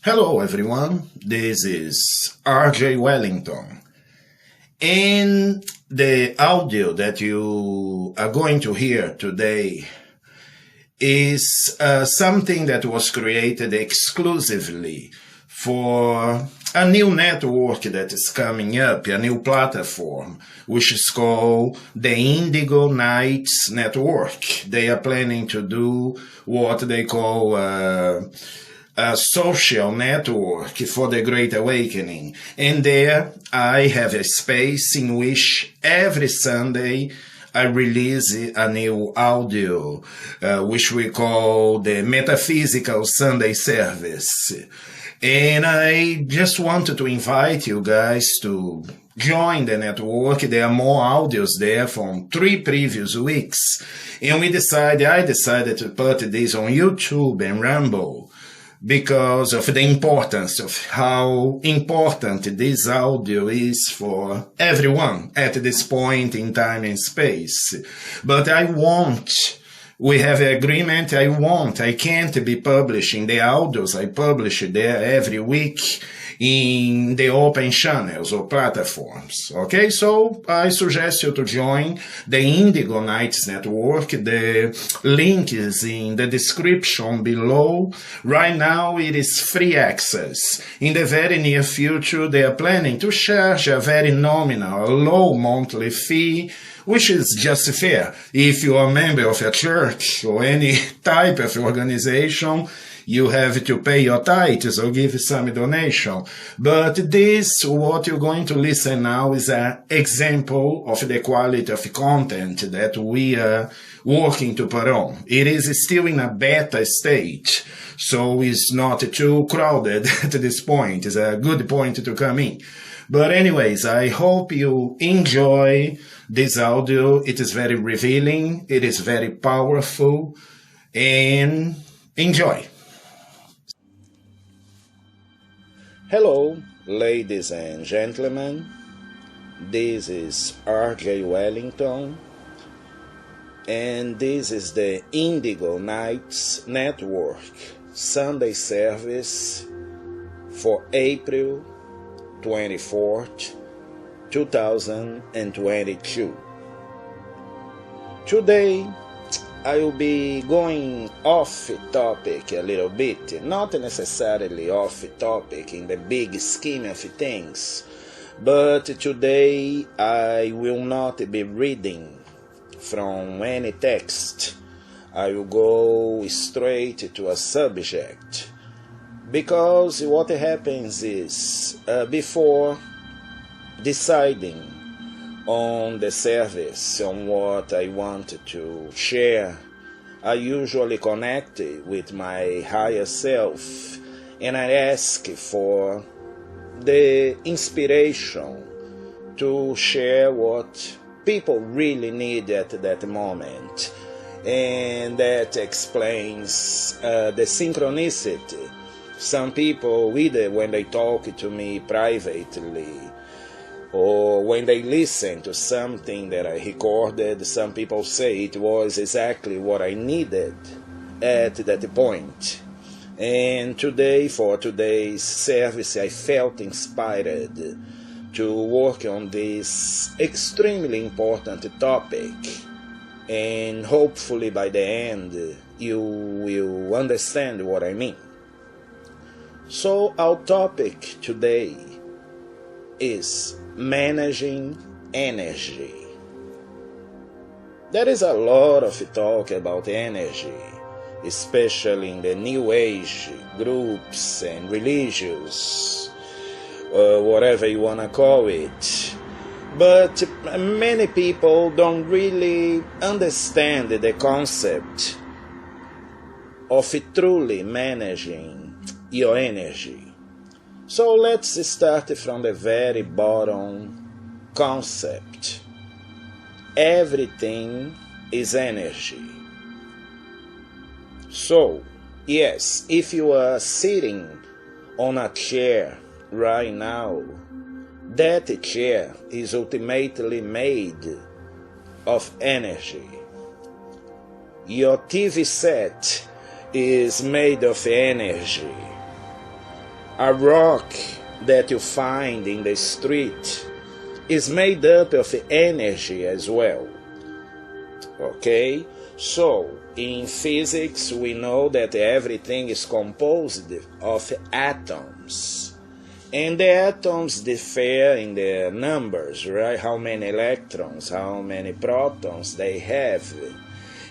Hello everyone, this is RJ Wellington, and the audio that you are going to hear today is something that was created exclusively for a new network that is coming up, a new platform, which is called the Indigo Knights Network. They are planning to do what they call a social network for the Great Awakening. And there I have a space in which every Sunday I release a new audio, which we call the Metaphysical Sunday Service. And I just wanted to invite you guys to join the network. There are more audios there from 3 previous weeks. And I decided to put this on YouTube and Rumble, because of the importance of how important this audio is for everyone at this point in time and space. But we have an agreement, I can't be publishing the audios I publish there every week in the open channels or platforms, okay? So I suggest you to join the Indigo Knights Network. The link is in the description below. Right now it is free access. In the very near future they are planning to charge a very nominal, low monthly fee, which is just fair. If you are a member of a church or any type of organization, you have to pay your tithes or give some donation. But what you're going to listen now is an example of the quality of content that we are working to put on. It is still in a beta state, so it's not too crowded at this point. It's a good point to come in. But anyways, I hope you enjoy this audio. It is very revealing, it is very powerful, and enjoy. Hello, ladies and gentlemen. This is RJ Wellington, and this is the Indigo Knights Network Sunday Service for April 24th, 2022. Today I will be going off topic a little bit, not necessarily off topic in the big scheme of things, but today I will not be reading from any text. I will go straight to a subject, because what happens is, before deciding on the service, on what I want to share, I usually connect with my higher self and I ask for the inspiration to share what people really need at that moment. And that explains the synchronicity. Some people, either when they talk to me privately or when they listen to something that I recorded, some people say it was exactly what I needed at that point. And today, for today's service, I felt inspired to work on this extremely important topic. And hopefully by the end, you will understand what I mean. So our topic today is managing energy. There is a lot of talk about energy, especially in the New Age groups and religions, whatever you want to call it. But many people don't really understand the concept of truly managing your energy. So let's start from the very bottom concept. Everything is energy. So, yes, if you are sitting on a chair right now, that chair is ultimately made of energy. Your TV set is made of energy. A rock that you find in the street is made up of energy as well. Okay? So, in physics, we know that everything is composed of atoms. And the atoms differ in their numbers, right? How many electrons, how many protons they have.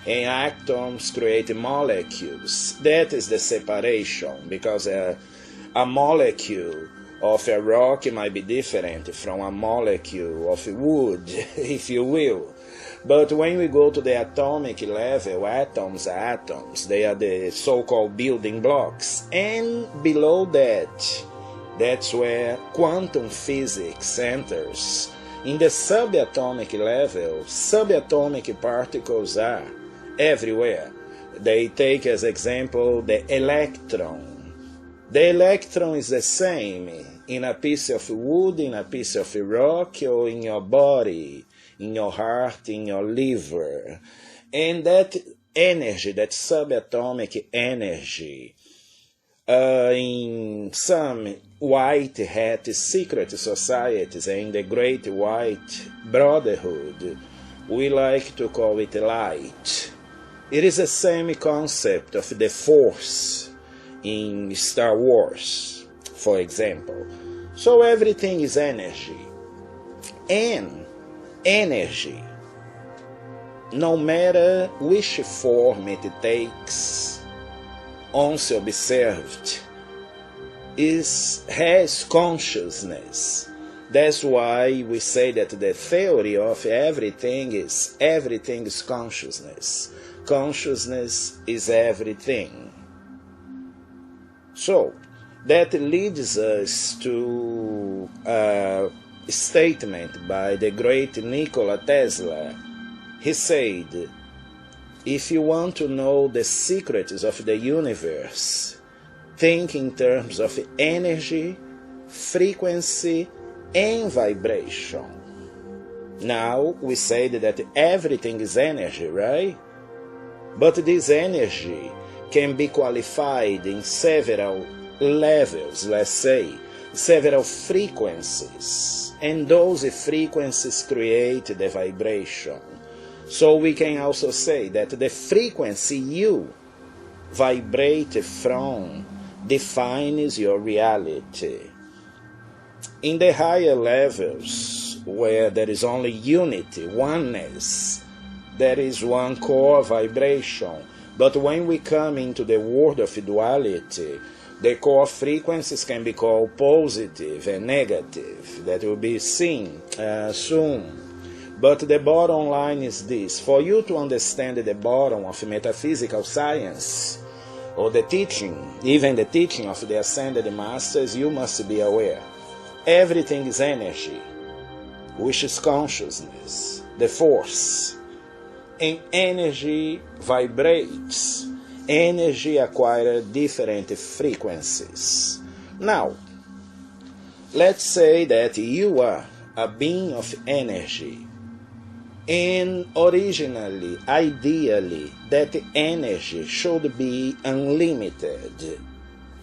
And atoms create molecules. That is the separation, because a molecule of a rock might be different from a molecule of wood, if you will. But when we go to the atomic level, atoms are atoms. They are the so-called building blocks. And below that, that's where quantum physics enters. In the subatomic level, subatomic particles are everywhere. They take as example the electron. The electron is the same in a piece of wood, in a piece of rock, or in your body, in your heart, in your liver. And that energy, that subatomic energy, in some white hat secret societies and the great white brotherhood, we like to call it light. It is the same concept of the force in Star Wars, for example. So everything is energy. And energy, no matter which form it takes, once observed, has consciousness. That's why we say that the theory of everything is consciousness. Consciousness is everything. So, that leads us to a statement by the great Nikola Tesla. He said, if you want to know the secrets of the universe, think in terms of energy, frequency, and vibration. Now, we said that everything is energy, right? But this energy can be qualified in several levels, let's say, several frequencies. And those frequencies create the vibration. So we can also say that the frequency you vibrate from defines your reality. In the higher levels, where there is only unity, oneness, there is one core vibration. But when we come into the world of duality, the core frequencies can be called positive and negative. That will be seen soon. But the bottom line is this. For you to understand the bottom of metaphysical science, or the teaching, even the teaching of the Ascended Masters, you must be aware. Everything is energy, which is consciousness, the force. And energy vibrates. Energy acquires different frequencies. Now, let's say that you are a being of energy. And originally, ideally, that energy should be unlimited.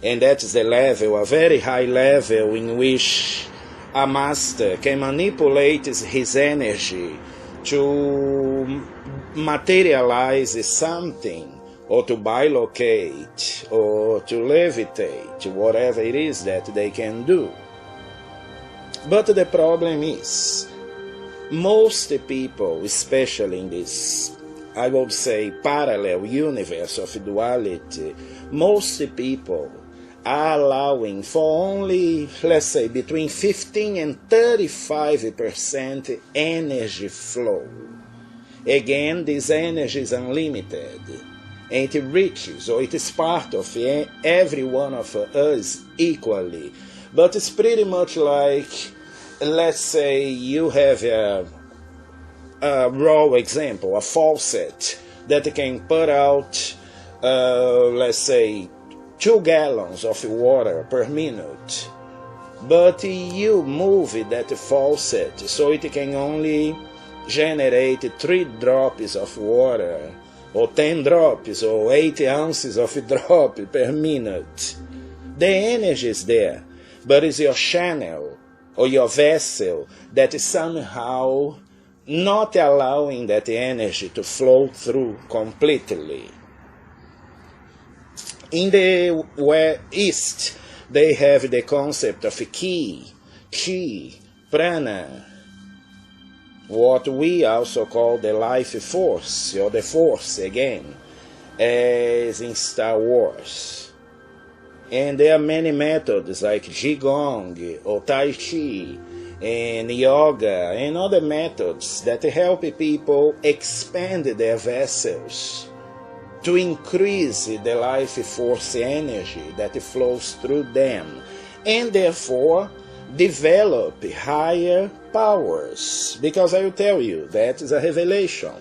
And that is the level, a very high level in which a master can manipulate his energy to materialize something, or to bilocate, or to levitate, whatever it is that they can do. But the problem is, most people, especially in this, I would say, parallel universe of duality, most people are allowing for only, let's say, between 15 and 35% energy flow. Again, this energy is unlimited, and it reaches, or it is part of every one of us equally. But it's pretty much like, let's say you have a raw example, a faucet that can put out, let's say, 2 gallons of water per minute. But you move that faucet so it can only generate 3 drops of water, or 10 drops, or 80 ounces of drop per minute. The energy is there, but it's your channel or your vessel that is somehow not allowing that energy to flow through completely. In the East, they have the concept of ki, chi, prana, what we also call the life force, or the force again, as in Star Wars. And there are many methods like Qigong or Tai Chi and yoga and other methods that help people expand their vessels to increase the life force energy that flows through them, and therefore develop higher powers. Because I will tell you, that is a revelation.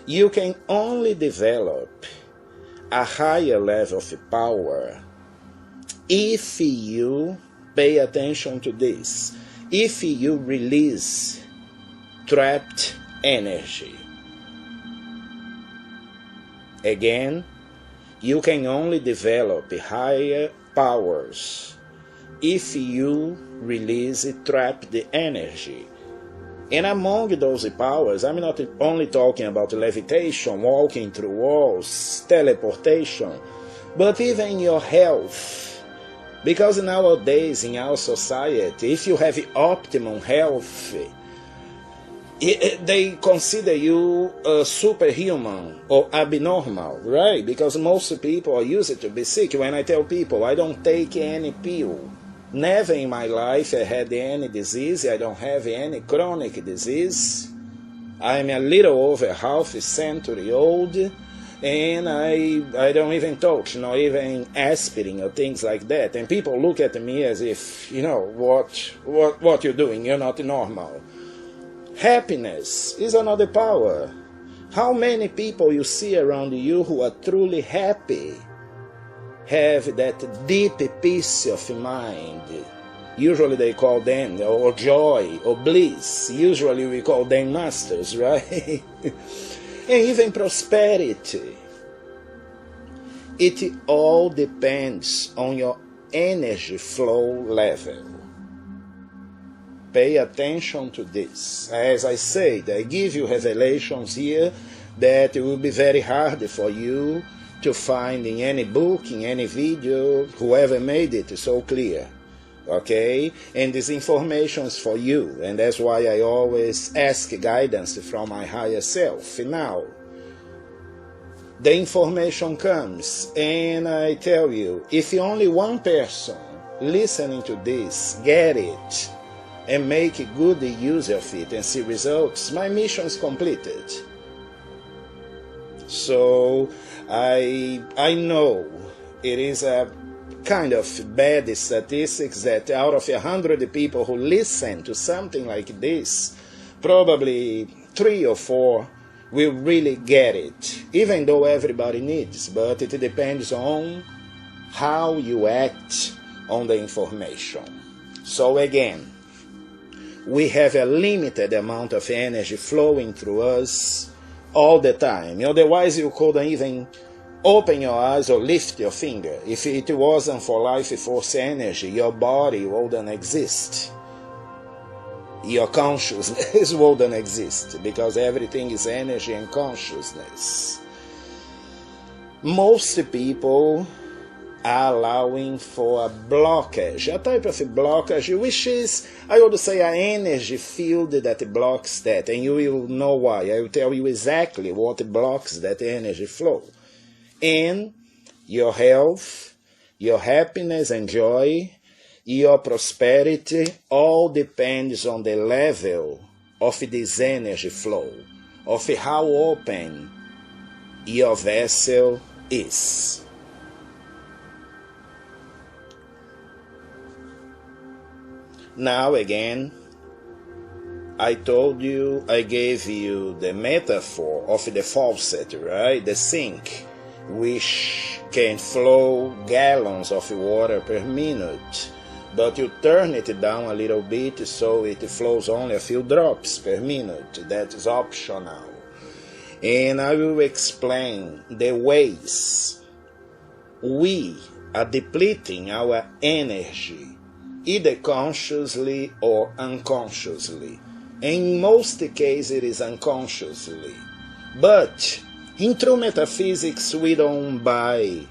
You can only develop a higher level of power if you pay attention to this, if you release trapped energy. Again, you can only develop higher powers if you release trapped energy. And among those powers, I'm not only talking about levitation, walking through walls, teleportation, but even your health. Because nowadays in our society, if you have optimum health, they consider you superhuman or abnormal, right? Because most people are used to be sick. When I tell people I don't take any pill, never in my life I had any disease, I don't have any chronic disease, I'm a little over half a century old, and I don't even touch, not even aspirin or things like that. And people look at me as if, what you're doing, you're not normal. Happiness is another power. How many people you see around you who are truly happy have that deep peace of mind? Usually they call them, or joy, or bliss. Usually we call them masters, right? And even prosperity. It all depends on your energy flow level. Pay attention to this. As I said, I give you revelations here that it will be very hard for you to find in any book, in any video, whoever made it so clear. Okay? And this information is for you, and that's why I always ask guidance from my higher self. Now, the information comes, and I tell you, if only one person listening to this get it, and make a good use of it and see results, my mission is completed. So I know it is a kind of bad statistics that out of 100 people who listen to something like this, probably 3 or 4 will really get it, even though everybody needs, but it depends on how you act on the information. So again, we have a limited amount of energy flowing through us all the time. Otherwise, you couldn't even open your eyes or lift your finger. If it wasn't for life force energy, your body wouldn't exist. Your consciousness wouldn't exist, because everything is energy and consciousness. Most people are allowing for a blockage, a type of blockage, which is, I would say, an energy field that blocks that, and you will know why. I will tell you exactly what blocks that energy flow. And your health, your happiness and joy, your prosperity, all depends on the level of this energy flow, of how open your vessel is. Now again, I told you, I gave you the metaphor of the faucet, right? The sink, which can flow gallons of water per minute, but you turn it down a little bit so it flows only a few drops per minute. That is optional. And I will explain the ways we are depleting our energy, either consciously or unconsciously. In most cases it is unconsciously. But in true metaphysics we don't buy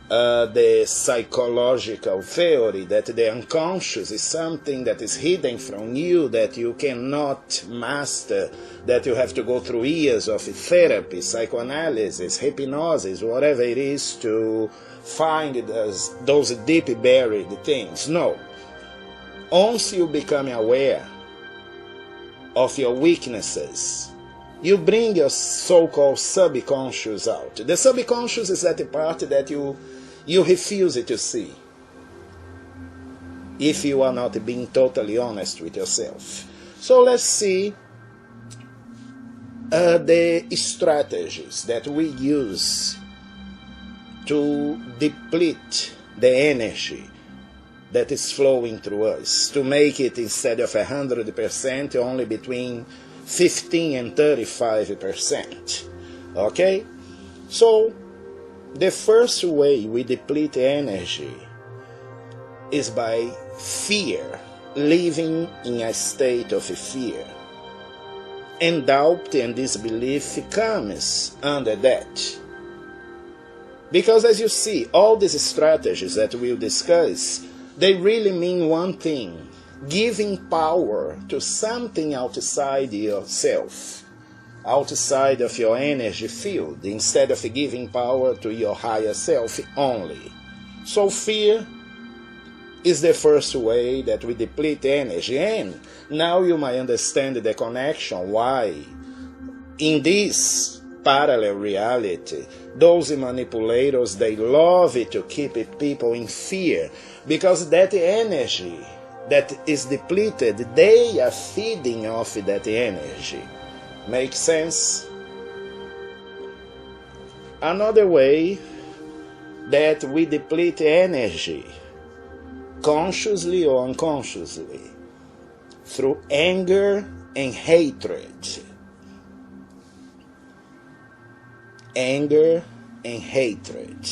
the psychological theory that the unconscious is something that is hidden from you, that you cannot master, that you have to go through years of therapy, psychoanalysis, hypnosis, whatever it is to find those deep buried things. No. Once you become aware of your weaknesses, you bring your so-called subconscious out. The subconscious is that part that you refuse to see if you are not being totally honest with yourself. So let's see the strategies that we use to deplete the energy that is flowing through us, to make it, instead of 100%, only between 15 and 35%. Okay? So the first way we deplete energy is by fear, living in a state of fear. And doubt and disbelief comes under that. Because as you see, all these strategies that we'll discuss, they really mean one thing: giving power to something outside yourself, outside of your energy field, instead of giving power to your higher self only. So fear is the first way that we deplete energy. And now you might understand the connection why in this parallel reality those manipulators, they love it to keep people in fear, because that energy that is depleted, they are feeding off that energy. Make sense? Another way that we deplete energy, consciously or unconsciously, through anger and hatred. Anger and hatred.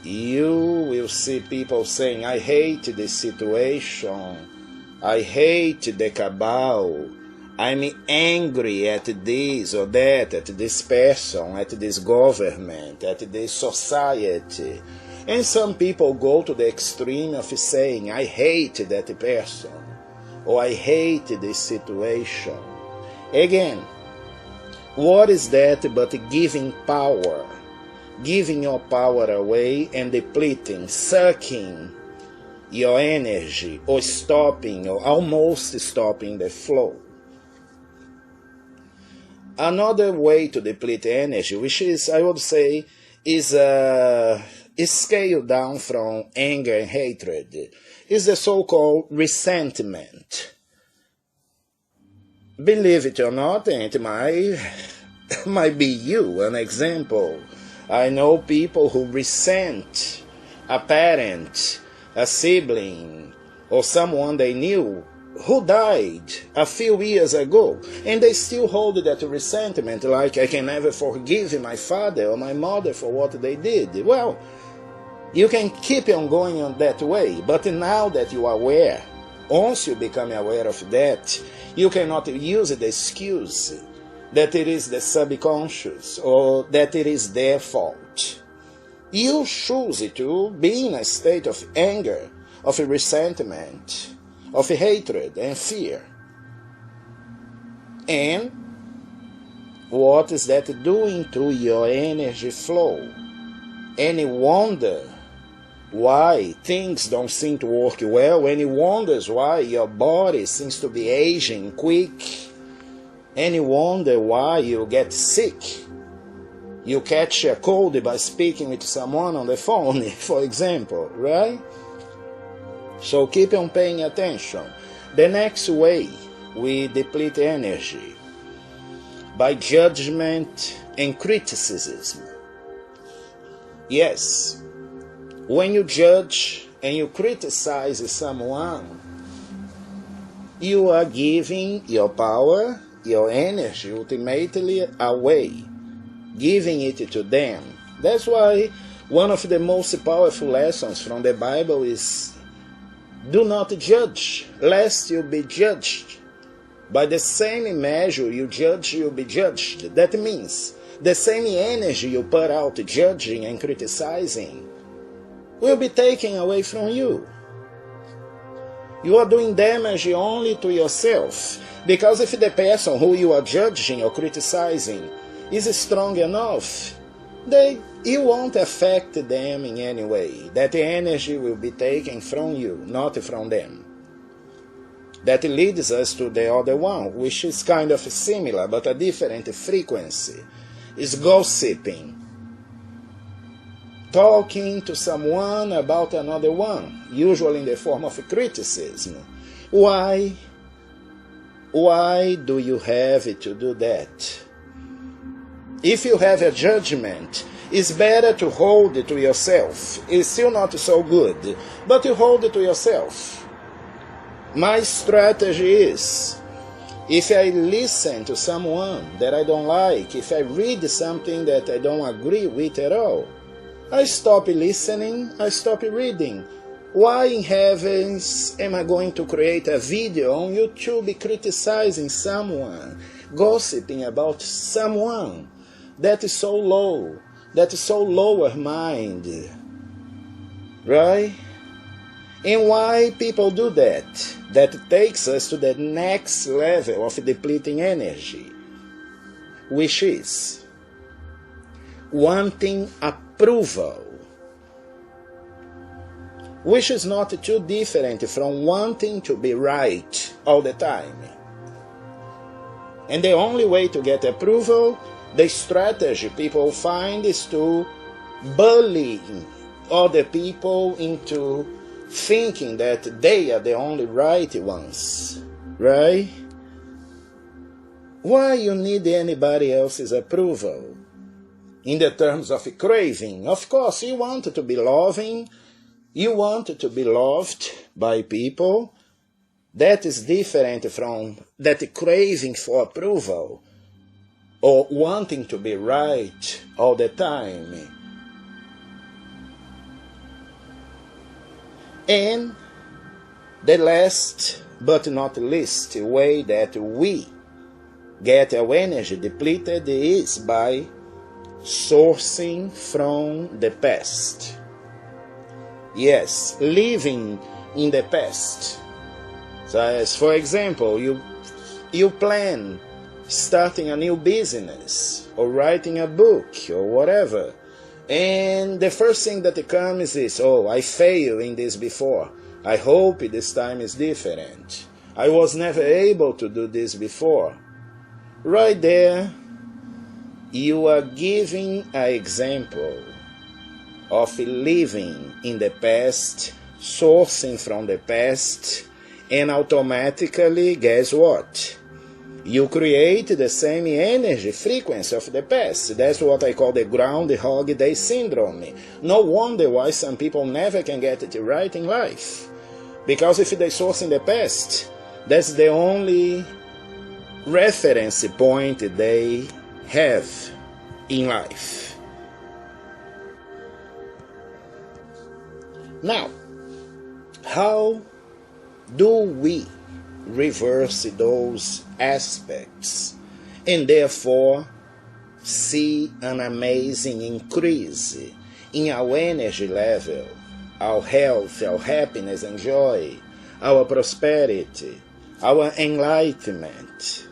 You will see people saying, I hate this situation, I hate the cabal, I'm angry at this or that, at this person, at this government, at this society. And some people go to the extreme of saying, I hate that person, or I hate this situation. Again, what is that but giving power? Giving your power away and depleting, sucking your energy, or stopping, or almost stopping the flow. Another way to deplete energy, which is, I would say, is scaled down from anger and hatred, is the so-called resentment. Believe it or not, and it might be you, an example. I know people who resent a parent, a sibling, or someone they knew who died a few years ago, and they still hold that resentment, like, I can never forgive my father or my mother for what they did. Well, you can keep on going on that way, but now that you are aware, once you become aware of that, you cannot use the excuse that it is the subconscious or that it is their fault. You choose to be in a state of anger, of resentment, of hatred and fear. And what is that doing to your energy flow? Any wonder why things don't seem to work well? Any wonders why your body seems to be aging quick? Any wonder why you get sick? You catch a cold by speaking with someone on the phone, for example, right? So keep on paying attention. The next way we deplete energy, by judgment and criticism. Yes, when you judge and you criticize someone, you are giving your power, your energy ultimately away, giving it to them. That's why One of the most powerful lessons from the Bible is, do not judge, lest you be judged. By the same measure you judge, you'll be judged. That means the same energy you put out judging and criticizing will be taken away from you. You are doing damage only to yourself, because if the person who you are judging or criticizing is strong enough, you won't affect them in any way. That energy will be taken from you, not from them. That leads us to the other one, which is kind of similar but a different frequency, is gossiping. Talking to someone about another one, usually in the form of criticism. Why do you have to do that? If you have a judgment, it's better to hold it to yourself. It's still not so good, but you hold it to yourself. My strategy is, if I listen to someone that I don't like, if I read something that I don't agree with at all, I stop listening, I stop reading. Why in heavens am I going to create a video on YouTube criticizing someone, gossiping about someone that is so low, that is so lower mind? Right? And why people do that? That takes us to the next level of depleting energy, which is wanting approval, which is not too different from wanting to be right all the time. And the only way to get approval, the strategy people find, is to bully other people into thinking that they are the only right ones, right? Why you need anybody else's approval? In the terms of craving, of course, you want to be loving, you want to be loved by people. That is different from that craving for approval or wanting to be right all the time. And the last but not least way that we get our energy depleted is by sourcing from the past. Yes, living in the past. So as for example, you plan starting a new business or writing a book or whatever. And the first thing that comes is, I failed in this before. I hope this time is different. I was never able to do this before. Right there, you are giving an example of living in the past, sourcing from the past, and automatically, guess what? You create the same energy frequency of the past. That's what I call the Groundhog Day syndrome. No wonder why some people never can get it right in life. Because if they source in the past, that's the only reference point they have in life. Now, how do we reverse those aspects and therefore see an amazing increase in our energy level, our health, our happiness and joy, our prosperity, our enlightenment?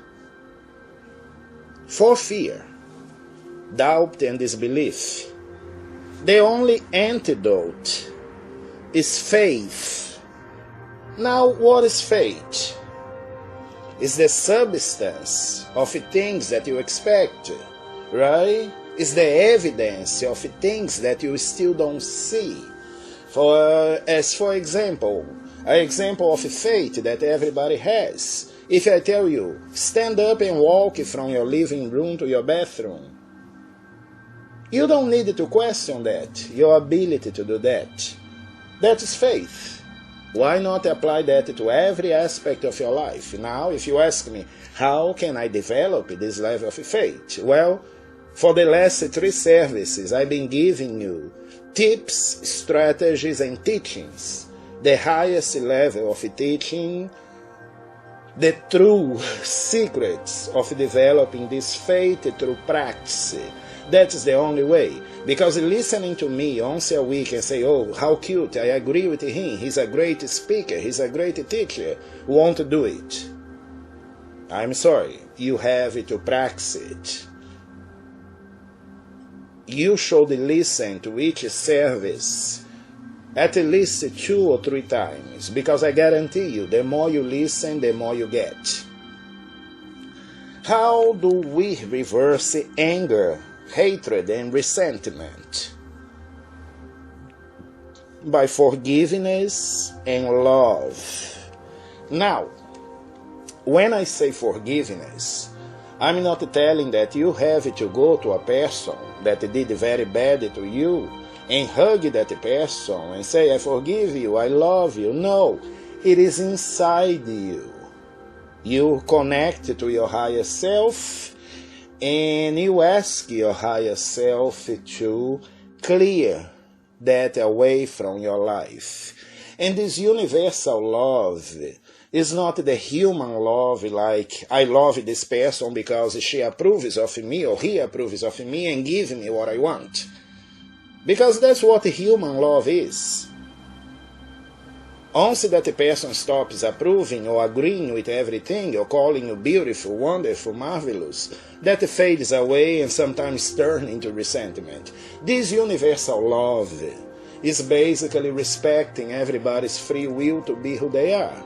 For fear, doubt and disbelief, the only antidote is faith. Now, what is faith? It's the substance of things that you expect, right? It's the evidence of things that you still don't see. For example, an example of faith that everybody has. If I tell you, stand up and walk from your living room to your bathroom, you don't need to question that, your ability to do that. That is faith. Why not apply that to every aspect of your life? Now, if you ask me, how can I develop this level of faith? Well, for the last 3 services, I've been giving you tips, strategies, and teachings. The highest level of teaching, the true secrets of developing this faith through practice. That's the only way. Because listening to me once a week and say, oh, how cute, I agree with him, he's a great speaker, he's a great teacher, won't do it. I'm sorry, you have to practice it. You should listen to each service at least 2 or 3 times, because I guarantee you, the more you listen, the more you get. How do we reverse anger, hatred, and resentment? By forgiveness and love. Now, when I say forgiveness, I'm not telling that you have to go to a person that did very bad to you and hug that person and say, I forgive you, I love you. No, it is inside you. You connect to your higher self and you ask your higher self to clear that away from your life. And this universal love is not the human love like I love this person because she approves of me or he approves of me and gives me what I want. Because that's what human love is. Once that person stops approving or agreeing with everything or calling you beautiful, wonderful, marvelous, that fades away and sometimes turns into resentment. This universal love is basically respecting everybody's free will to be who they are.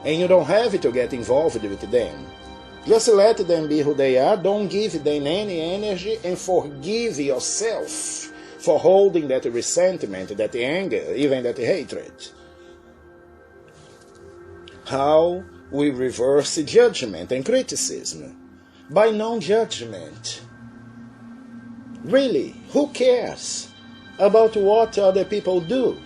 And you don't have to get involved with them. Just let them be who they are, don't give them any energy, and forgive yourself for holding that resentment, that anger, even that hatred. How we reverse judgment and criticism? By non-judgment. Really, who cares about what other people do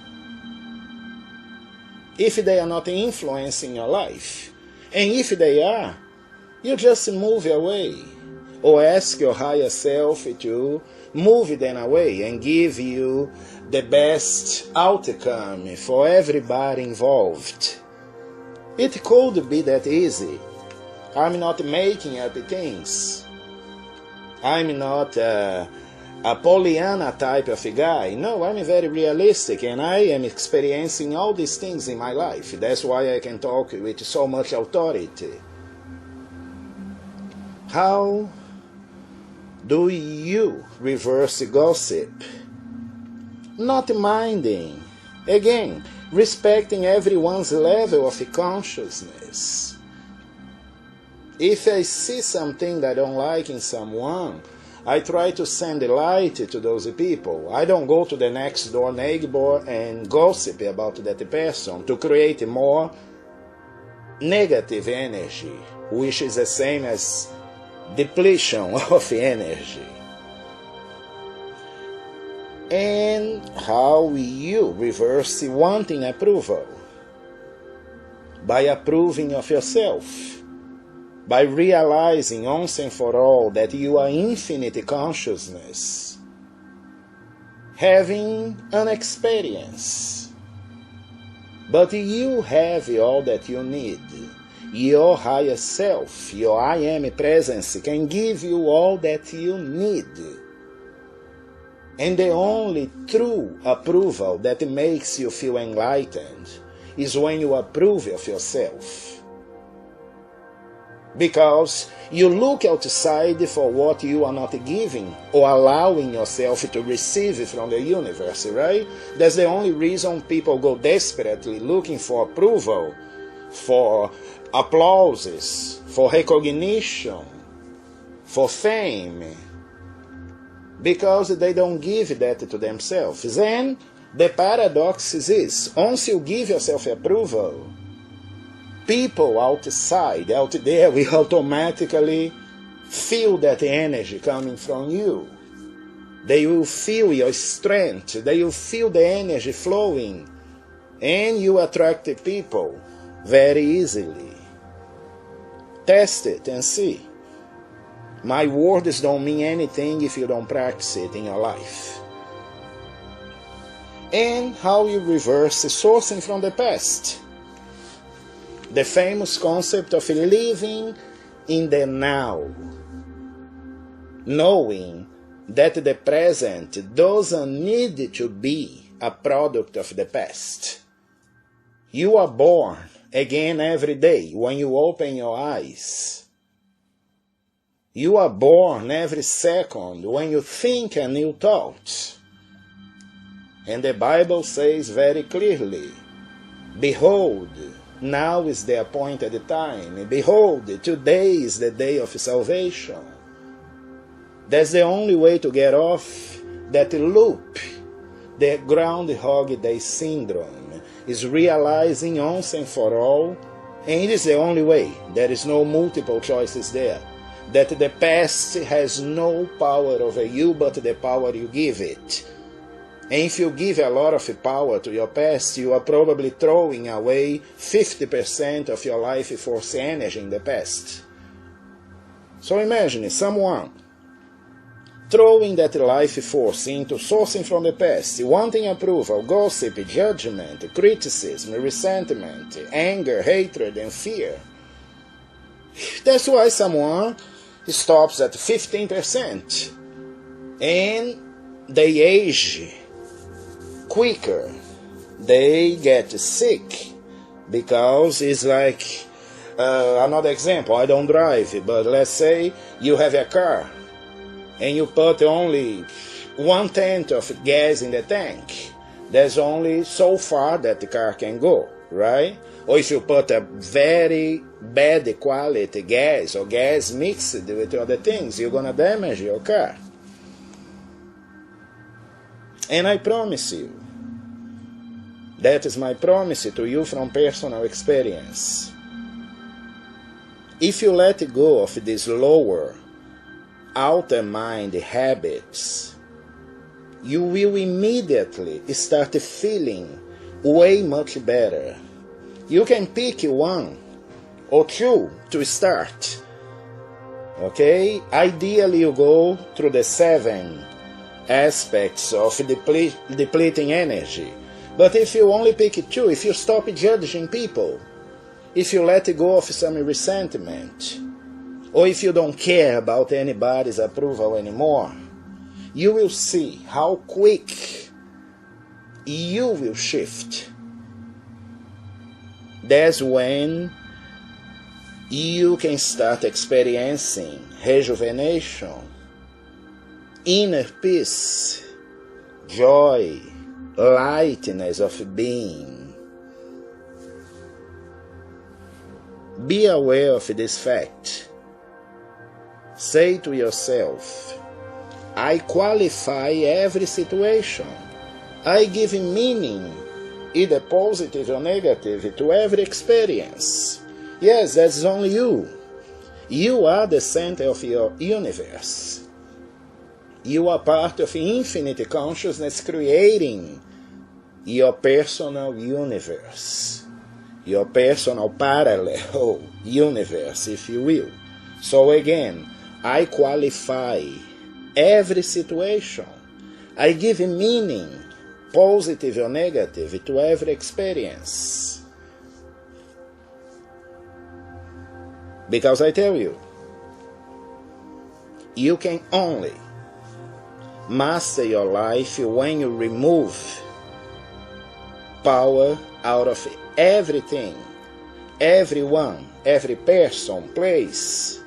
if they are not influencing your life? And if they are, you just move away or ask your higher self to move them away and give you the best outcome for everybody involved. It could be that easy. I'm not making up things. I'm not a Pollyanna type of guy. No, I'm very realistic and I am experiencing all these things in my life. That's why I can talk with so much authority. How do you reverse gossip? Not minding. Again, respecting everyone's level of consciousness. If I see something that I don't like in someone, I try to send light to those people. I don't go to the next door neighbor and gossip about that person to create more negative energy, which is the same as depletion of energy. And how you reverse wanting approval? By approving of yourself. By realizing once and for all that you are infinite consciousness. Having an experience. But you have all that you need. Your higher self, your I am presence can give you all that you need. And the only true approval that makes you feel enlightened is when you approve of yourself. Because you look outside for what you are not giving or allowing yourself to receive from the universe, right? That's the only reason people go desperately looking for approval, for applauses, for recognition, for fame. Because they don't give that to themselves. And the paradox is, once you give yourself approval, people outside, out there, will automatically feel that energy coming from you. They will feel your strength. They will feel the energy flowing. And you attract the people very easily. Test it and see. My words don't mean anything if you don't practice it in your life. and how you reverse sourcing from the past. The famous concept of living in the now, knowing that the present doesn't need to be a product of the past. You are born again every day when you open your eyes. You are born every second when you think a new thought. And the Bible says very clearly, behold, now is the appointed time. Behold, today is the day of salvation. That's the only way to get off that loop, the Groundhog Day syndrome, is realizing once and for all, and it is the only way. There is no multiple choices there. That the past has no power over you but the power you give it. And if you give a lot of power to your past, you are probably throwing away 50% of your life force energy in the past. So imagine someone throwing that life force into sourcing from the past, wanting approval, gossip, judgment, criticism, resentment, anger, hatred, and fear. That's why someone stops at 15% and they age quicker. They get sick because it's like another example. I don't drive, but let's say you have a car and you put only 1/10 of gas in the tank. There's only so far that the car can go, right? Or if you put a very bad quality gas or gas mixed with other things, you're gonna damage your car. And I promise you, that is my promise to you from personal experience. If you let go of these lower outer mind habits, you will immediately start feeling way much better. You can pick 1 or 2 to start. Okay? Ideally, you go through the 7 aspects of depleting energy. But if you only pick 2, if you stop judging people, if you let go of some resentment, or if you don't care about anybody's approval anymore, you will see how quick you will shift. That's when you can start experiencing rejuvenation, inner peace, joy, lightness of being. Be aware of this fact. Say to yourself, I qualify every situation. I give meaning, either positive or negative, to every experience. Yes, that's only you. You are the center of your universe. You are part of infinite consciousness creating your personal universe, your personal parallel universe, if you will. So again, I qualify every situation. I give meaning, positive or negative, to every experience. Because I tell you, you can only master your life when you remove power out of everything, everyone, every person, place,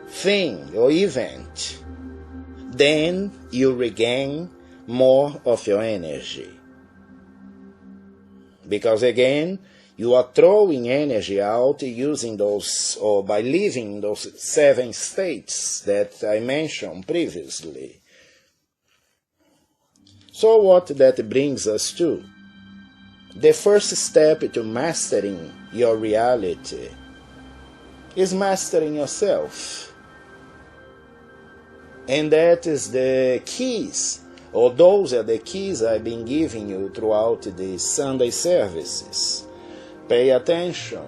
thing, or event. Then you regain more of your energy. Because again, you are throwing energy out using those, or by living those 7 states that I mentioned previously. So what that brings us to? The first step to mastering your reality is mastering yourself. And that is the keys, or those are the keys I've been giving you throughout the Sunday services. Pay attention.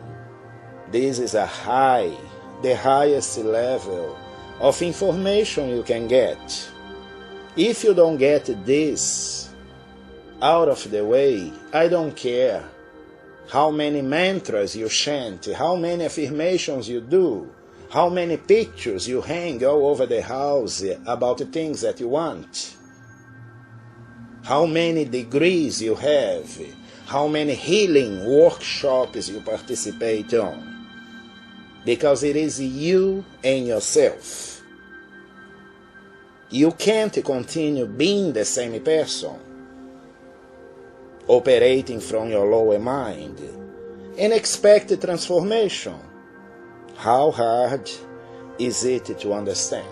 This is the highest level of information you can get. If you don't get this, out of the way. I don't care how many mantras you chant, how many affirmations you do, how many pictures you hang all over the house about the things that you want, how many degrees you have, how many healing workshops you participate on, because it is you and yourself. You can't continue being the same person, operating from your lower mind, and expect transformation. How hard is it to understand?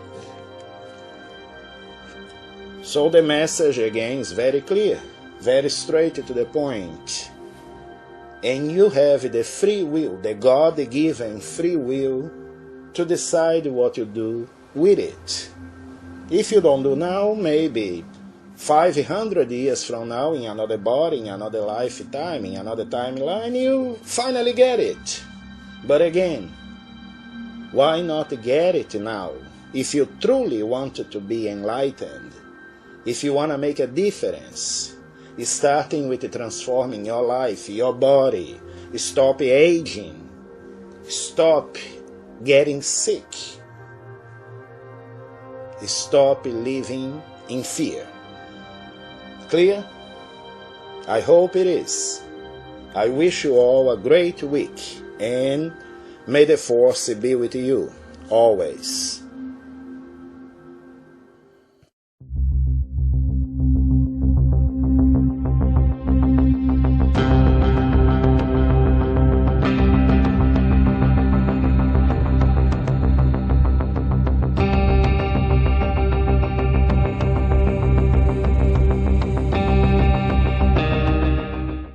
So the message again is very clear, very straight to the point. And you have the free will, the God-given free will, to decide what you do with it. If you don't do now, maybe 500 years from now, in another body, in another lifetime, in another timeline, you finally get it. But again, why not get it now? If you truly want to be enlightened, if you want to make a difference, starting with transforming your life, your body, stop aging, stop getting sick, stop living in fear. Clear? I hope it is. I wish you all a great week, and may the force be with you always.